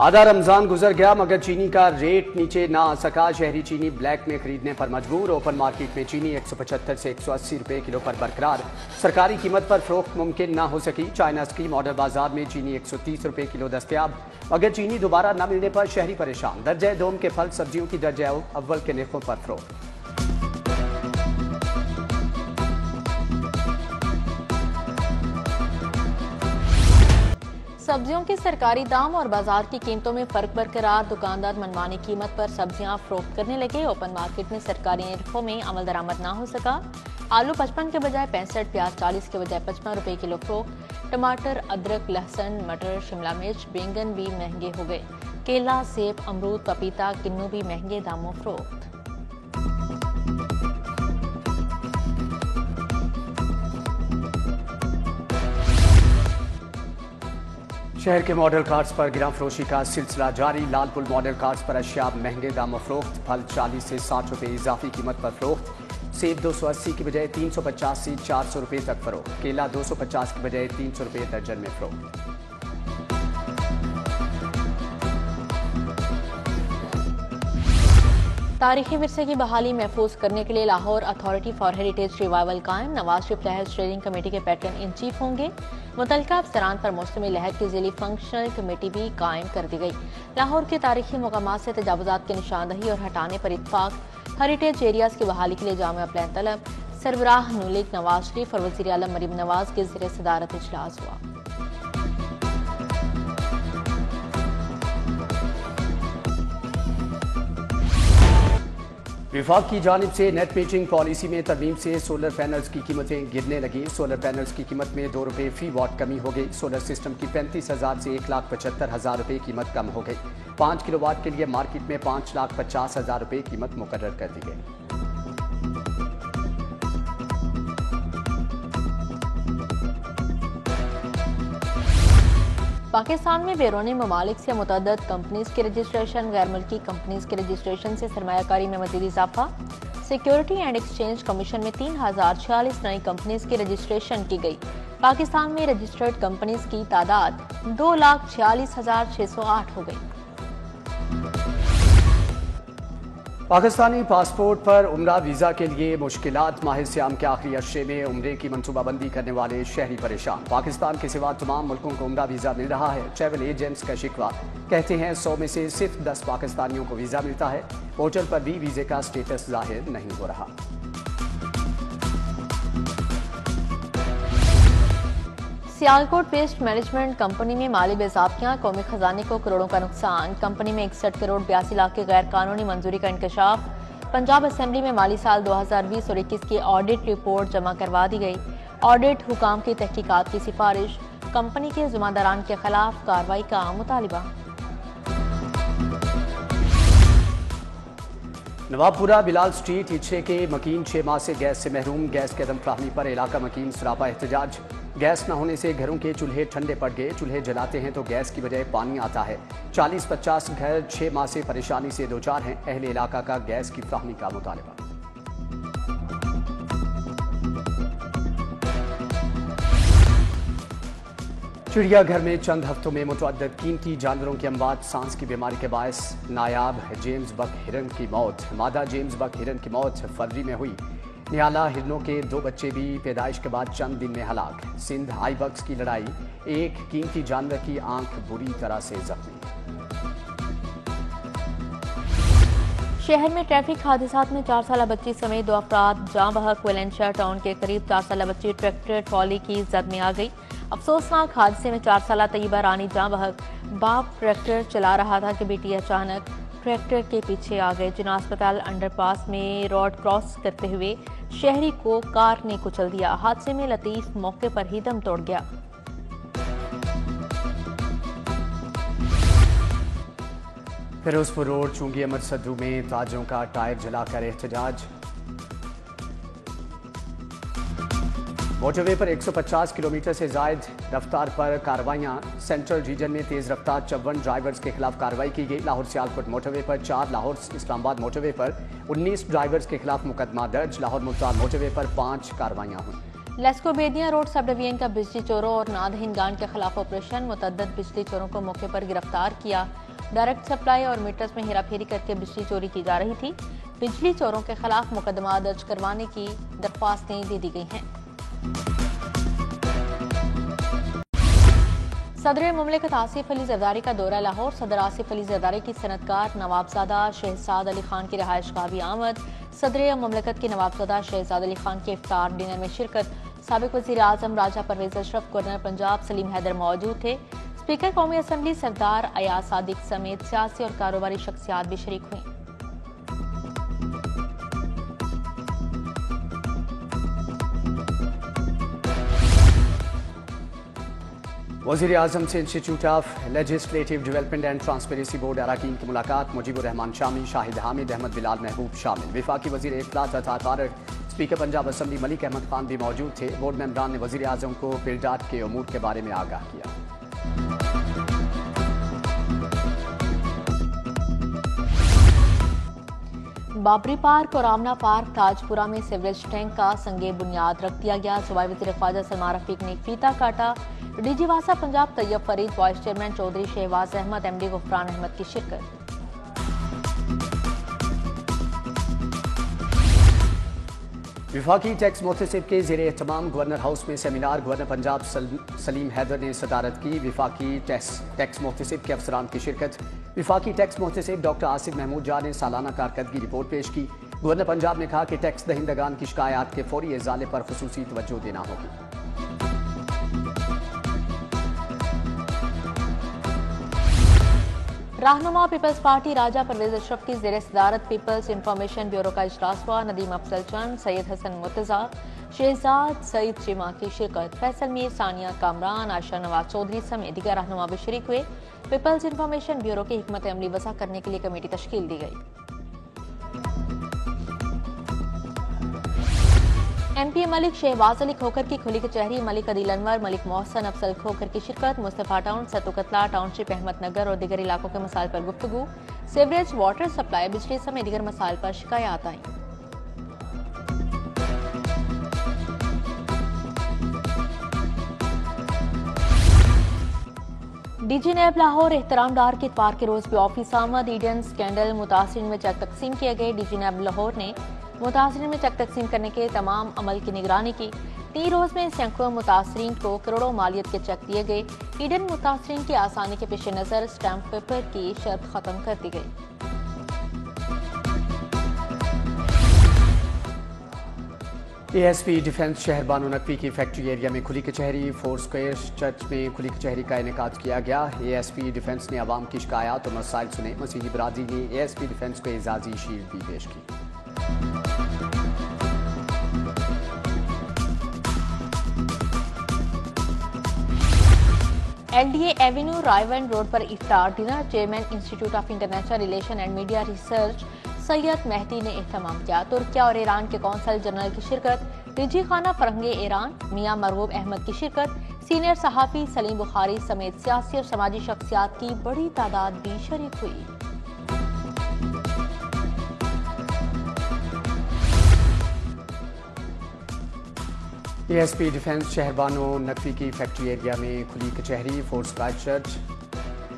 आधा रमजान गुजर गया मगर चीनी का रेट नीचे ना आ सका। शहरी चीनी ब्लैक में खरीदने पर मजबूर। ओपन मार्केट में चीनी 175 से 180 रुपए किलो पर बरकरार। सरकारी कीमत पर फरोख्त मुमकिन ना हो सकी। चाइना स्की मॉडल बाजार में चीनी 130 रुपए किलो दस्तयाब मगर चीनी दोबारा न मिलने पर शहरी परेशान। दर्जे दोम के फल सब्जियों की दर्जे अव्वल के निर्खों पर फरोख्त। सब्जियों के सरकारी दाम और बाजार की कीमतों में फर्क बरकरार। दुकानदार मनमानी कीमत पर सब्जियां फरोख्त करने लगे। ओपन मार्केट में सरकारी निर्खों में अमल दरामद ना हो सका। आलू 55 के बजाय 65, प्याज 40 के बजाय 55 रुपए किलो फरोख्त। टमाटर, अदरक, लहसुन, मटर, शिमला मिर्च, बैंगन भी महंगे हो गए। केला, सेब, अमरूद, पपीता, किन्नू भी महंगे दामों फरोख्त। शहर के मॉडल कार्स पर गिरा फरोशी का सिलसिला जारी। लालपुल मॉडल कार्स पर अशिया महंगे दामों फरोख्त। फल 40 से 60 रुपए इजाफी कीमत पर फरोख्त। सेब 280 की बजाय 350 से 400 रुपए तक फरोख्त। केला 250 की बजाय 300 रुपए दर्जन में फरोख्त। तारीखी विरसे की बहाली महफूज करने के लिए Lahore authority for heritage revival कायम। नवाज शरीफ लहर स्टीयरिंग कमेटी के पैटर्न इन चीफ होंगे। मुतल्लिका अफसरान पर मौसमी लहर की ज़िली फंक्शनल कमेटी भी कायम कर दी गई। लाहौर के तारीखी मकामात से तजावुजात की निशानदही और हटाने पर इत्फाक। हेरिटेज एरियाज की बहाली के लिए जामिया प्लान तलब। सरबराह नून लीग नवाज शरीफ और वज़ीर आलम मरीम नवाज के ज़रिए सदारत इजलास हुआ। विभाग की जानिब से नेट मीटरिंग पॉलिसी में तरमीम से सोलर पैनल्स की कीमतें गिरने लगी। सोलर पैनल्स की कीमत में 2 रुपए फी वाट कमी हो गई। सोलर सिस्टम की 35,000 से 1,75,000 रुपए कीमत कम हो गई। 5 किलोवाट के लिए मार्केट में 5,50,000 रुपए कीमत मुकर्रर कर दी गई। पाकिस्तान में बैरूनी ममालिक से मुतअद्दिद कंपनीज के रजिस्ट्रेशन। गैर मुल्की कंपनीज के रजिस्ट्रेशन से सरमायाकारी में मज़ीद इजाफा। सिक्योरिटी एंड एक्सचेंज कमीशन में 3,046 नई कंपनीज की रजिस्ट्रेशन की गई। पाकिस्तान में रजिस्टर्ड कंपनीज की तादाद 2,46,608 हो गई। पाकिस्तानी पासपोर्ट पर उम्रा वीज़ा के लिए मुश्किलात। माह सियाम के आखिरी अरसे में उम्रे की मनसूबाबंदी करने वाले शहरी परेशान। पाकिस्तान के सिवा तमाम मुल्कों को उम्रा वीज़ा मिल रहा है। ट्रैवल एजेंट्स का शिकवा, कहते हैं 100 में से सिर्फ 10 पाकिस्तानियों को वीज़ा मिलता है। पोर्टल पर भी वीज़े का स्टेटस जाहिर नहीं हो रहा। सियालकोट वेस्ट मैनेजमेंट कंपनी में माली बेज़ाब्तियां। कौमी खजाने को करोड़ों का नुकसान। कंपनी में 61 करोड़ 82 लाख की गैर कानूनी मंजूरी का इंकशाफ। पंजाब असेंबली में माली साल 2020 और 21 की ऑडिट रिपोर्ट जमा करवा दी गई। ऑडिट हुकाम की तहकीकात की सिफारिश। कंपनी के जिम्मेदारान के खिलाफ कार्रवाई का मुतालिबा। नवाबपुरा बिलाल स्ट्रीट इच्छे के मकीन 6 माह से गैस से महरूम। गैस के अदम फराहमी पर इलाका मकीन सरापा एहतजाज। गैस न होने से घरों के चूल्हे ठंडे पड़ गए। चूल्हे जलाते हैं तो गैस की बजाय पानी आता है। 40-50 घर 6 माह से परेशानी से दो चार हैं। अहले इलाका का गैस की फराहमी का मुतालबा। चिड़ियाघर में चंद हफ्तों में मुतअद्दिद कीमती जानवरों की अमवात। सांस की बीमारी के बायस नायाब जेम्स बक हिरन की मौत। मादा जेम्स बक हिरन की मौत फरवरी में हुई। नियाला हिरनों के 2 बच्चे भी पैदाइश के बाद चंद दिन में हलाक। सिंध आई बक्स की लड़ाई। एक कीमती जानवर की आंख बुरी तरह से जख्मी। शहर में ट्रैफिक हादसात में 4 साला बच्ची समेत 2 अफराद जाँ बहक। वेलेंशिया टाउन के करीब 4 साला बच्ची ट्रैक्टर ट्रॉली की जद में आ गई। अफसोसनाक हादसे में 4 साला तैयबा रानी जाँ बहक। बाप ट्रैक्टर चला रहा था कि बेटी अचानक ट्रैक्टर के पीछे आ गए। जिना अस्पताल अंडरपास में रोड क्रॉस करते हुए शहरी को कार ने कुचल दिया। हादसे में लतीफ मौके पर ही दम तोड़ गया। फिरोजपुर रोड चुंगी अमर सद्दू में ताजों का टायर जलाकर एहतजाज। मोटरवे पर 150 किलोमीटर से जायद रफ्तार पर कार्रवाइयां। सेंट्रल रीजन में तेज रफ्तार 54 ड्राइवर्स के खिलाफ कार्रवाई की गई। लाहौर सियालकोट मोटरवे पर 4, लाहौर इस्लामाबाद मोटरवे पर 19 ड्राइवर्स के खिलाफ मुकदमा दर्ज। लाहौर मुल्तान मोटरवे पर 5 कार्रवाइयां हुई। लेस्को बेदिया रोड सब डिवीजन का बिजली चोरों और नादहिनगान के खिलाफ ऑपरेशन। मुतअद्दिद बिजली चोरों को मौके पर गिरफ्तार किया। डायरेक्ट सप्लाई और मीटर्स में हेराफेरी करके बिजली चोरी की जा रही थी। बिजली चोरों के खिलाफ मुकदमा दर्ज करवाने की दरख्वास्तें दे दी गई हैं। सदर मुमलिकत आसिफ अली जरदारी का दौरा लाहौर। सदर आसिफ अली जरदारी की सनतकार नवाबजादा शहजाद अली खान की रिहाइशगाह भी आमद। सदर मुमलिकत के नवाबजादा शहजाद अली खान के इफ्तार डिनर में शिरकत। साबिक वज़ीर आज़म राजा परवेज अशरफ, गवर्नर पंजाब सलीम हैदर मौजूद थे। स्पीकर कौमी असम्बली सरदार अयाज सादिक समेत सियासी और कारोबारी शख्सियात भी शरीक हुई। वज़ीर आज़म से institute of legislative development and transparency board अरकान की मुलाकात। मुजीबुर रहमान शामी, शाहिद हामिद, अहमद बिलाल महबूब शामिल। वफाकी वज़ीर इत्तलात अता कारर, स्पीकर पंजाब असम्बली मलिक अहमद खान भी मौजूद थे। बोर्ड मेंबरान ने वज़ीर आज़म को बिरडाट के उमूर के बारे में आगाह किया। बाबरी पार्क और आमना पार्क ताजपुरा में सीवरेज टैंक का संगे बुनियाद रख दिया गया। सूबाई वज़ीर ख्वाजा सलमान रफीक ने फीता काटा। डीजी वासा Punjab Tayyab Farid, vice chairman Chaudhry Shahbaz Ahmad, MD Ghufran Ahmad की शिरकत। वफाकी टैक्स मोहतसिब के ज़ेरे एहतमाम गवर्नर हाउस में सेमिनार। गवर्नर पंजाब सलीम हैदर ने सदारत की। वफाकी टैक्स मोहतसिब के अफसरान की शिरकत। वफाकी टैक्स मोहतसिब डॉक्टर आसिफ महमूद जा ने सालाना कारकर्दगी रिपोर्ट पेश की। गवर्नर पंजाब ने कहा कि टैक्स दहिंदगान की शिकायत के फौरी इजाले पर खुसूसी तवज्जो देना होगी। रहनुमा पीपल्स पार्टी राजा परवेज अशरफ की ज़ेरे सदारत पीपल्स इंफॉर्मेशन ब्यूरो का इजलास हुआ। नदीम अफजल चंद, सैयद हसन मुर्तजा, शहजाद सईद चिमा की शिरकत। फैसल मीर, सानिया कामरान, आयशा नवाज चौधरी समेत दीगर रहनुमा भी शरीक हुए। पीपल्स इंफॉर्मेशन ब्यूरो की हिकमत अमली वसा करने के लिए कमेटी तश्कील दी गई। एमपी मलिक शहबाज अली खोखर की खुली कचहरी। मलिक अदील अनवर, मलिक मोहसन अफसल खोखर की शिरकत। मुस्तफा टाउन, सतुकतला टाउनशिप, अहमदनगर और दीगर इलाकों के मसाइल पर गुफ्तगू। सीवरेज, वाटर सप्लाई, बिजली समेत दीगर मसाइल पर शिकायत आई। डीजी नैब लाहौर एहतराम डार के इतवार के रोज भी ऑफिस आमद। ईडन स्कैंडल मुतासिरीन में चेक तकसीम किए गए। डीजी नैब लाहौर ने मुतासिरीन में चेक तकसीम करने के तमाम अमल की निगरानी की। 3 रोज में सैकड़ों मुतासिरीन को करोड़ों मालियत के चेक दिए गए। ईडन मुतासिरीन की आसानी के पेश नजर स्टैम्प पेपर की शर्त खत्म कर दी गई। एएसपी डिफेंस शहर बानो नकवी की फैक्ट्री एरिया में खुली कचहरी। फोर स्क्वायर चर्च में खुली कचहरी का इनेकाद किया गया। एएसपी डिफेंस ने अवाम की शिकायत और मसाइल सुने। मसीही बरादरी ने एएसपी डिफेंस को एजाजी शील्ड भी पेश की। एलडीए एवेन्यू रायवन रोड पर इफ्तार dinner. Chairman institute of international relation and media research Syed Mehdi ने एहतमाम किया। तुर्किया और ईरान के कौंसल जनरल की शिरकत। डीजी खाना फरंगे ईरान मियां मरगूब अहमद की शिरकत। सीनियर सहाफ़ी सलीम बुखारी समेत सियासी और समाजी शख्सियात की बड़ी तादाद भी शरीक हुई। एएसपी डिफेंस शहर बानो नकवी की फैक्ट्री एरिया में खुली कचहरी। फोर स्क्वायर चर्च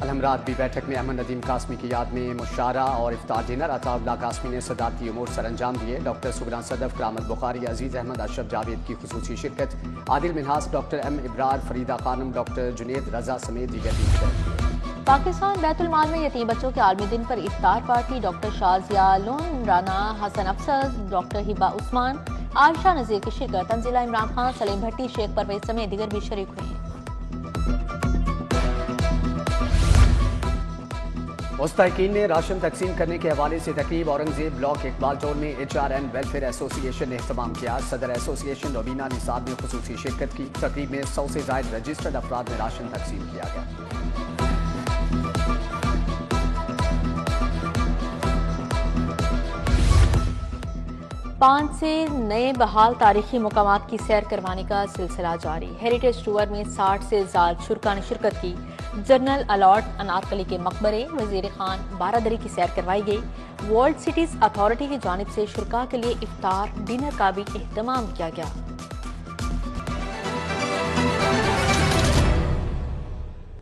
अलहमरात भी बैठक में अहमद नदीम कासमी की याद में मुशारा और इफ्तार डिनर। अताउल्लाह कासमी ने सदारती उमूर सर अंजाम दिए। डॉक्टर सुबरान सदफ, करामत बुखारी, अजीज अहमद, अशरफ जावेद की खुसूसी शिरकत। Adil Minhas, doctor M Ibrar, Farida Khanum, doctor Junaid Raza समेत दीगर भी शिरकत। पाकिस्तान बैतुल माल में यतीम बच्चों के आलमी दिन पर इफ्तार पार्टी। डॉक्टर शाजिया लून, राना हसन अफसर, डॉक्टर हिबा उस्मान, आयशा नजीर की शिरकत। तंजीला इमरान खान, सलीम भट्टी, शेख परवेज समेत दीगर भी शरीक हुए हैं। मुस्तहिकीन ने राशन तकसीम करने के हवाले से तकरीब। औरंगजेब ब्लॉक इकबाल जोन में HRN वेलफेयर एसोसिएशन ने एहतमाम किया। सदर एसोसिएशन रोबीना निसाब ने खुसूसी शिरकत की। तकरीब में 100 से ज़ायद रजिस्टर्ड अफराद में राशन तकसीम किया गया। 5 से नए बहाल तारीखी मकामात की सैर करवाने का सिलसिला जारी। हेरिटेज टूर में 60 से ज़्यादा शुरका ने शिरकत की। जनरल अलॉट अनारकली के मकबरे, वजीर खान बारादरी की सैर करवाई गई। वर्ल्ड सिटीज अथॉरिटी की जानिब से शुरका के लिए इफ्तार डिनर का भी एहतमाम किया गया।